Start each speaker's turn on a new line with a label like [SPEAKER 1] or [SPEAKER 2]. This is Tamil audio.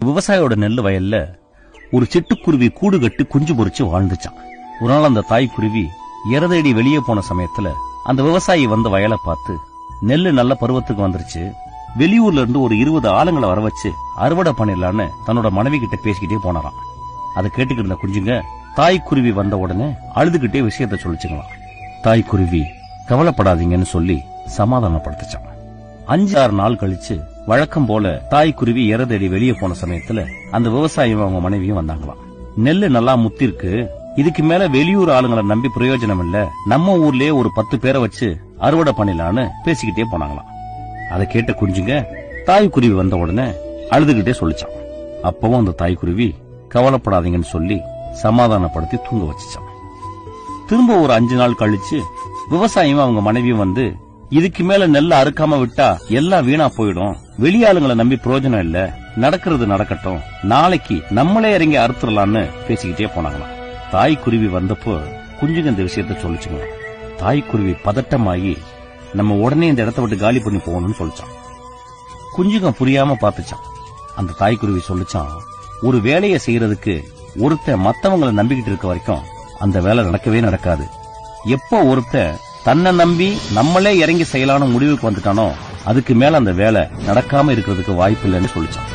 [SPEAKER 1] விவசாயியோட நெல் வயல்ல ஒரு சிட்டுக்குருவி கூடு கட்டி குஞ்சு பொறிச்சு வாழ்ந்துச்சான். ஒரு நாள் அந்த தாய்க்குருவி இறதேடி வெளியே போன சமயத்துல அந்த விவசாயி வந்த வயலை பார்த்து, நெல்லு நல்ல பருவத்துக்கு வந்துருச்சு, வெளியூர்ல இருந்து ஒரு 20 ஆளுங்களை வர வச்சு அறுவடை பண்ணிடலான்னு தன்னோட மனைவி கிட்ட பேசிக்கிட்டே போனாராம். அதை கேட்டுக்கிட்டு இருந்த குஞ்சுங்க தாய்க்குருவி வந்த உடனே அழுதுகிட்டே விஷயத்த சொல்லிச்சுங்களாம். தாய்க்குருவி கவலைப்படாதீங்கன்னு சொல்லி சமாதானப்படுத்துச்சான். 5-6 நாள் கழிச்சு வழக்கம் போல தாய்க்குருவி இறதேடி வெளியே போன சமயத்துல அந்த விவசாயியும் அவங்க மனைவியும் வந்தாங்களாம். நெல்லு நல்லா முத்திருக்கு, இதுக்கு மேல வெளியூர் ஆளுங்களை நம்பி பிரயோஜனம் இல்ல, நம்ம ஊர்லயே ஒரு 10 பேரை வச்சு அறுவடை பண்ணிடலான்னு பேசிக்கிட்டே போனாங்களாம். அதை கேட்ட குஞ்சுங்க தாய்க்குருவி வந்த உடனே அழுதுகிட்டே சொல்லிச்சான். அப்பவும் அந்த தாய்க்குருவி கவலைப்படாதீங்கன்னு சொல்லி சமாதானப்படுத்தி தூங்க வச்சுச்சான். திரும்ப ஒரு 5 நாள் கழிச்சு விவசாயியும் அவங்க மனைவியும் வந்து, இதுக்கு மேல நெல்ல அறுக்காம விட்டா எல்லாம் வீணா போயிடும், வெளியாளுங்களை நம்பி பிரயோஜனம் இல்ல, நடக்கிறது நடக்கட்டும், நாளைக்கு நம்மளே இறங்கி அறுத்துடலான்னு பேசிக்கிட்டே போனாங்களாம். தாய்க்குருவி வந்தப்போ குஞ்சுங்க இந்த விஷயத்த சொல்லிச்சுங்க. தாய்க்குருவி பதட்டமாயி நம்ம உடனே இந்த இடத்த விட்டு காலி பண்ணி போகணும்னு சொல்லிச்சான். குஞ்சுங்க புரியாம பாத்துச்சான். அந்த தாய்க்குருவி சொல்லிச்சான், ஒரு வேலையை செய்யறதுக்கு ஒருத்தன் மத்தவங்களை நம்பிக்கிட்டு இருக்க வரைக்கும் அந்த வேலை நடக்கவே நடக்காது. எப்ப ஒருத்தன் தன்னை நம்பி நம்மளே இறங்கி செய்யலான்னு முடிவுக்கு வந்துட்டானோ அதுக்கு மேல அந்த வேலை நடக்காம இருக்கிறதுக்கு வாய்ப்பு இல்லைன்னு சொல்லிச்சான்.